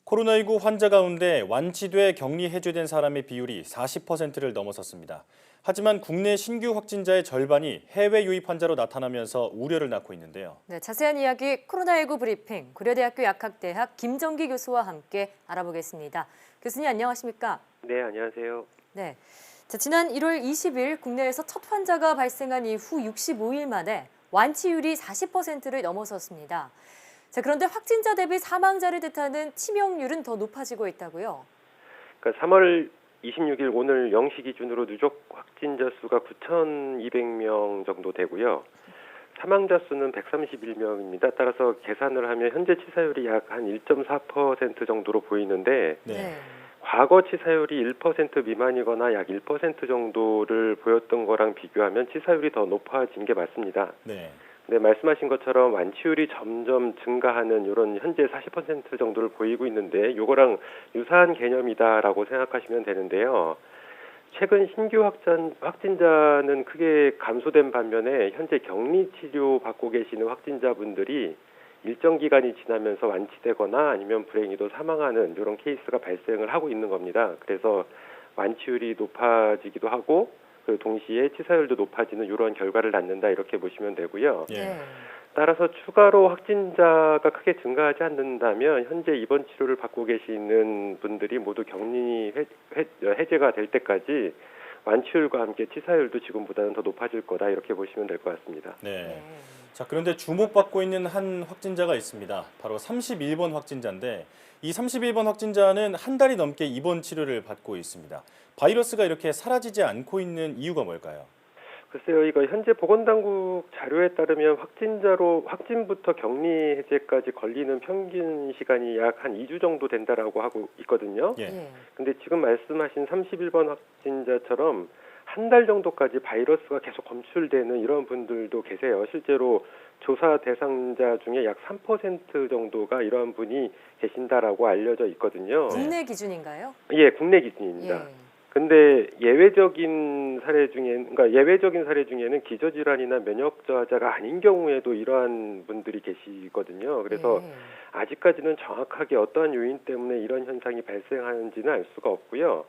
코로나19 환자 가운데 완치돼 격리 해제된 사람의 비율이 40%를 넘어섰습니다. 하지만 국내 신규 확진자의 절반이 해외 유입 환자로 나타나면서 우려를 낳고 있는데요. 네, 자세한 이야기 코로나19 브리핑 고려대학교 약학대학 김정기 교수와 함께 알아보겠습니다. 교수님 안녕하십니까? 네, 안녕하세요. 네, 자, 지난 1월 20일 국내에서 첫 환자가 발생한 이후 65일 만에 완치율이 40%를 넘어섰습니다. 자, 그런데 확진자 대비 사망자를 뜻하는 치명률은 더 높아지고 있다고요? 그러니까 3월 26일 오늘 0시 기준으로 누적 확진자 수가 9,200명 정도 되고요. 사망자 수는 131명입니다. 따라서 계산을 하면 현재 치사율이 약 한 1.4% 정도로 보이는데 네. 과거 치사율이 1% 미만이거나 약 1% 정도를 보였던 거랑 비교하면 치사율이 더 높아진 게 맞습니다. 네. 네, 말씀하신 것처럼 완치율이 점점 증가하는 이런 현재 40% 정도를 보이고 있는데 이거랑 유사한 개념이다라고 생각하시면 되는데요. 최근 신규 확진자는 크게 감소된 반면에 현재 격리 치료 받고 계시는 확진자분들이 일정 기간이 지나면서 완치되거나 아니면 불행히도 사망하는 이런 케이스가 발생을 하고 있는 겁니다. 그래서 완치율이 높아지기도 하고 그 동시에 치사율도 높아지는 이런 결과를 낳는다 이렇게 보시면 되고요. 예. 따라서 추가로 확진자가 크게 증가하지 않는다면 현재 입원 치료를 받고 계시는 분들이 모두 격리 해제가 될 때까지 완치율과 함께 치사율도 지금보다는 더 높아질 거다 이렇게 보시면 될 것 같습니다. 네. 자, 그런데 주목받고 있는 한 확진자가 있습니다. 바로 31번 확진자인데 이 31번 확진자는 한 달이 넘게 입원 치료를 받고 있습니다. 바이러스가 이렇게 사라지지 않고 있는 이유가 뭘까요? 글쎄요, 이거 현재 보건당국 자료에 따르면 확진부터 격리 해제까지 걸리는 평균 시간이 약 한 2주 정도 된다라고 하고 있거든요. 예. 근데 지금 말씀하신 31번 확진자처럼 한 달 정도까지 바이러스가 계속 검출되는 이런 분들도 계세요. 실제로 조사 대상자 중에 약 3% 정도가 이러한 분이 계신다라고 알려져 있거든요. 국내 기준인가요? 예, 국내 기준입니다. 예. 근데 예외적인 사례 중에는 기저질환이나 면역 저하자가 아닌 경우에도 이러한 분들이 계시거든요. 그래서 아직까지는 정확하게 어떠한 요인 때문에 이런 현상이 발생하는지는 알 수가 없고요.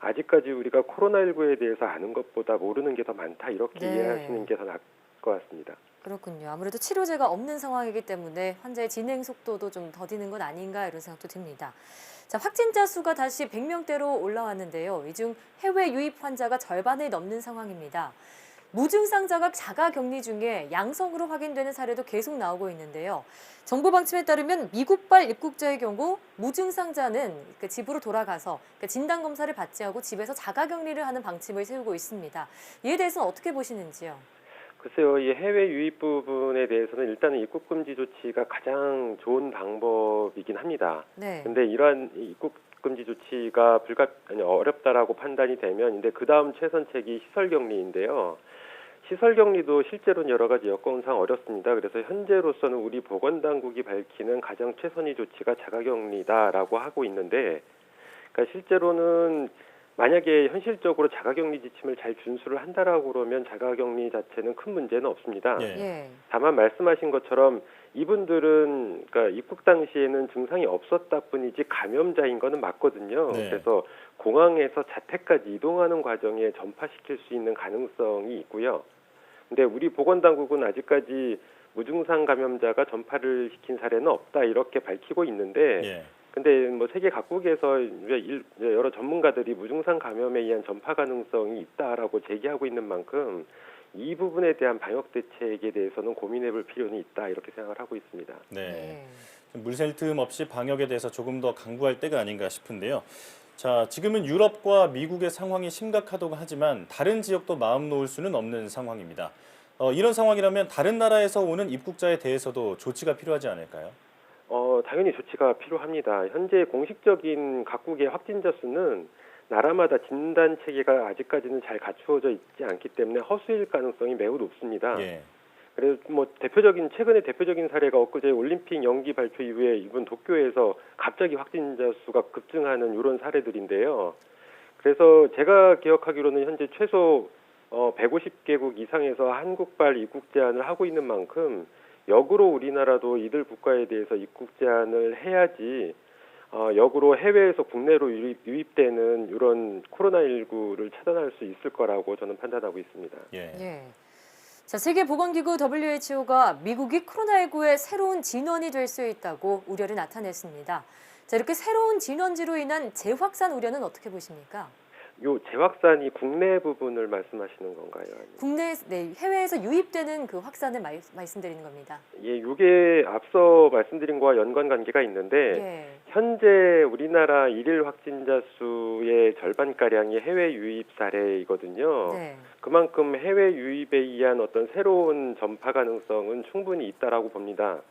아직까지 우리가 코로나19에 대해서 아는 것보다 모르는 게 더 많다 이렇게 이해하시는 게 더 나을 것 같습니다. 그렇군요. 아무래도 치료제가 없는 상황이기 때문에 환자의 진행 속도도 좀 더디는 것 아닌가 이런 생각도 듭니다. 자, 확진자 수가 다시 100명대로 올라왔는데요. 이 중 해외 유입 환자가 절반을 넘는 상황입니다. 무증상자가 자가 격리 중에 양성으로 확인되는 사례도 계속 나오고 있는데요. 정부 방침에 따르면 미국발 입국자의 경우 무증상자는 집으로 돌아가서 진단 검사를 받지 않고 집에서 자가 격리를 하는 방침을 세우고 있습니다. 이에 대해서는 어떻게 보시는지요? 글쎄요, 이 해외 유입 부분에 대해서는 일단은 입국 금지 조치가 가장 좋은 방법이긴 합니다. 네. 근데 이러한 입국 금지 조치가 어렵다라고 판단이 되면 근데 그다음 최선책이 시설 격리인데요. 시설 격리도 실제로는 여러 가지 여건상 어렵습니다. 그래서 현재로서는 우리 보건당국이 밝히는 가장 최선의 조치가 자가격리다라고 하고 있는데, 그러니까 실제로는 만약에 현실적으로 자가격리 지침을 잘 준수를 한다라고 그러면 자가격리 자체는 큰 문제는 없습니다. 예. 다만 말씀하신 것처럼 이분들은 그러니까 입국 당시에는 증상이 없었다 뿐이지 감염자인 거는 맞거든요. 네. 그래서 공항에서 자택까지 이동하는 과정에 전파시킬 수 있는 가능성이 있고요. 근데 우리 보건당국은 아직까지 무증상 감염자가 전파를 시킨 사례는 없다 이렇게 밝히고 있는데 예. 근데 뭐 세계 각국에서 여러 전문가들이 무증상 감염에 의한 전파 가능성이 있다라고 제기하고 있는 만큼 이 부분에 대한 방역 대책에 대해서는 고민해볼 필요는 있다 이렇게 생각을 하고 있습니다. 네. 물샐 틈 없이 방역에 대해서 조금 더 강구할 때가 아닌가 싶은데요. 자, 지금은 유럽과 미국의 상황이 심각하다고 하지만 다른 지역도 마음 놓을 수는 없는 상황입니다. 이런 상황이라면 다른 나라에서 오는 입국자에 대해서도 조치가 필요하지 않을까요? 당연히 조치가 필요합니다. 현재 공식적인 각국의 확진자 수는 나라마다 진단 체계가 아직까지는 잘 갖추어져 있지 않기 때문에 허수일 가능성이 매우 높습니다. 예. 그래서 뭐 최근에 대표적인 사례가 엊그제 올림픽 연기 발표 이후에 이번 도쿄에서 갑자기 확진자 수가 급증하는 이런 사례들인데요. 그래서 제가 기억하기로는 현재 최소 150개국 이상에서 한국발 입국 제한을 하고 있는 만큼 역으로 우리나라도 이들 국가에 대해서 입국 제한을 해야지 역으로 해외에서 국내로 유입되는 이런 코로나19를 차단할 수 있을 거라고 저는 판단하고 있습니다. 예. 예. 자, 세계보건기구 WHO가 미국이 코로나19의 새로운 진원이 될 수 있다고 우려를 나타냈습니다. 자, 이렇게 새로운 진원지로 인한 재확산 우려는 어떻게 보십니까? 요 재확산이 국내 부분을 말씀하시는 건가요? 아니면? 네, 해외에서 유입되는 그 확산을 말씀드리는 겁니다. 예, 이게 앞서 말씀드린 거와 연관 관계가 있는데 예. 현재 우리나라 일일 확진자 수의 절반가량이 해외 유입 사례이거든요. 네. 그만큼 해외 유입에 의한 어떤 새로운 전파 가능성은 충분히 있다라고 봅니다.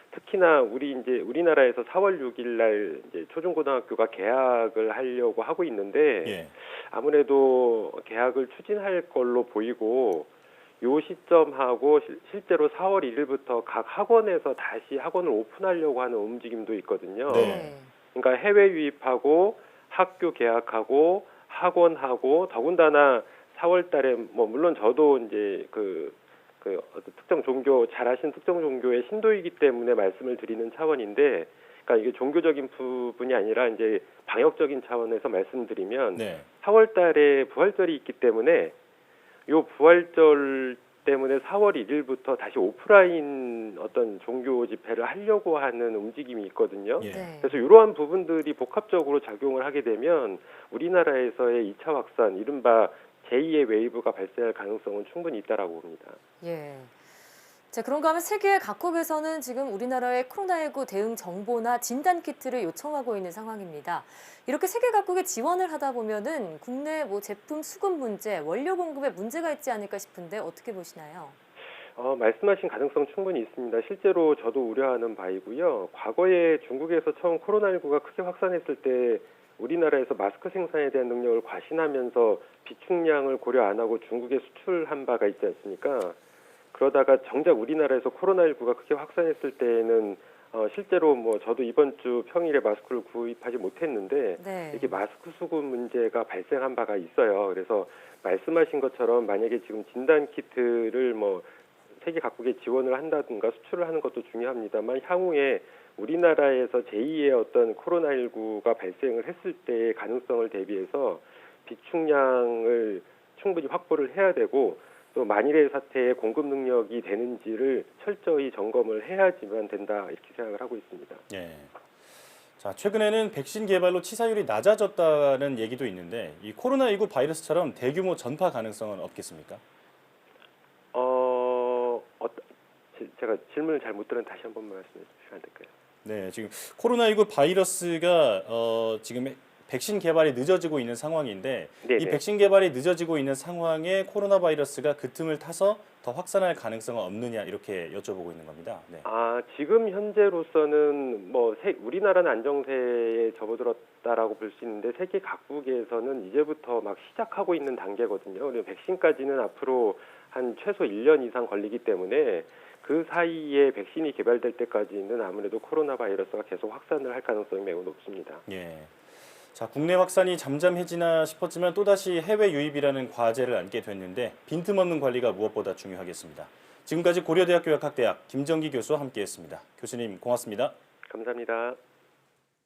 특히나 우리나라에서 4월 6일 날 이제 초중고등학교가 개학을 하려고 하고 있는데 예. 아무래도 개학을 추진할 걸로 보이고 요 시점하고 실제로 4월 1일부터 각 학원에서 다시 학원을 오픈하려고 하는 움직임도 있거든요. 네. 그러니까 해외 유입하고 학교 개학하고 학원하고 더군다나 4월 달에 뭐 물론 저도 이제 그 어떤 특정 종교 잘 아시는 특정 종교의 신도이기 때문에 말씀을 드리는 차원인데 그러니까 이게 종교적인 부분이 아니라 이제 방역적인 차원에서 말씀드리면 네. 4월 달에 부활절이 있기 때문에 요 부활절 때문에 4월 1일부터 다시 오프라인 어떤 종교 집회를 하려고 하는 움직임이 있거든요. 예. 네. 그래서 이러한 부분들이 복합적으로 작용을 하게 되면 우리나라에서의 2차 확산, 이른바 제2의 웨이브가 발생할 가능성은 충분히 있다라고 봅니다. 예. 자, 그런가 하면 세계 각국에서는 지금 우리나라의 코로나19 대응 정보나 진단 키트를 요청하고 있는 상황입니다. 이렇게 세계 각국에 지원을 하다 보면은 국내 뭐 제품 수급 문제, 원료 공급에 문제가 있지 않을까 싶은데 어떻게 보시나요? 말씀하신 가능성 충분히 있습니다. 실제로 저도 우려하는 바이고요. 과거에 중국에서 처음 코로나19가 크게 확산했을 때 우리나라에서 마스크 생산에 대한 능력을 과신하면서 비축량을 고려 안 하고 중국에 수출한 바가 있지 않습니까? 그러다가 정작 우리나라에서 코로나19가 크게 확산했을 때에는 실제로 뭐 저도 이번 주 평일에 마스크를 구입하지 못했는데 네. 이렇게 마스크 수급 문제가 발생한 바가 있어요. 그래서 말씀하신 것처럼 만약에 지금 진단 키트를 뭐 세계 각국에 지원을 한다든가 수출을 하는 것도 중요합니다만 향후에 우리나라에서 제2의 어떤 코로나19가 발생을 했을 때의 가능성을 대비해서 비축량을 충분히 확보를 해야 되고 또 만일의 사태에 공급 능력이 되는지를 철저히 점검을 해야지만 된다 이렇게 생각을 하고 있습니다. 예. 자, 최근에는 백신 개발로 치사율이 낮아졌다는 얘기도 있는데 이 코로나19 바이러스처럼 대규모 전파 가능성은 없겠습니까? 제가 질문을 잘 못 들었는데 다시 한 번만 말씀해 주시면 안 될까요? 네, 지금 코로나19 바이러스가 지금 백신 개발이 늦어지고 있는 상황인데 네네. 이 백신 개발이 늦어지고 있는 상황에 코로나 바이러스가 그 틈을 타서 더 확산할 가능성은 없느냐 이렇게 여쭤보고 있는 겁니다. 네. 지금 현재로서는 뭐 우리나라는 안정세에 접어들었다라고 볼 수 있는데 세계 각국에서는 이제부터 막 시작하고 있는 단계거든요. 그리고 백신까지는 앞으로 한 최소 1년 이상 걸리기 때문에 그 사이에 백신이 개발될 때까지는 아무래도 코로나 바이러스가 계속 확산을 할 가능성이 매우 높습니다. 예. 자, 국내 확산이 잠잠해지나 싶었지만 또다시 해외 유입이라는 과제를 안게 됐는데 빈틈없는 관리가 무엇보다 중요하겠습니다. 지금까지 고려대학교 약학대학 김정기 교수와 함께했습니다. 교수님 고맙습니다. 감사합니다.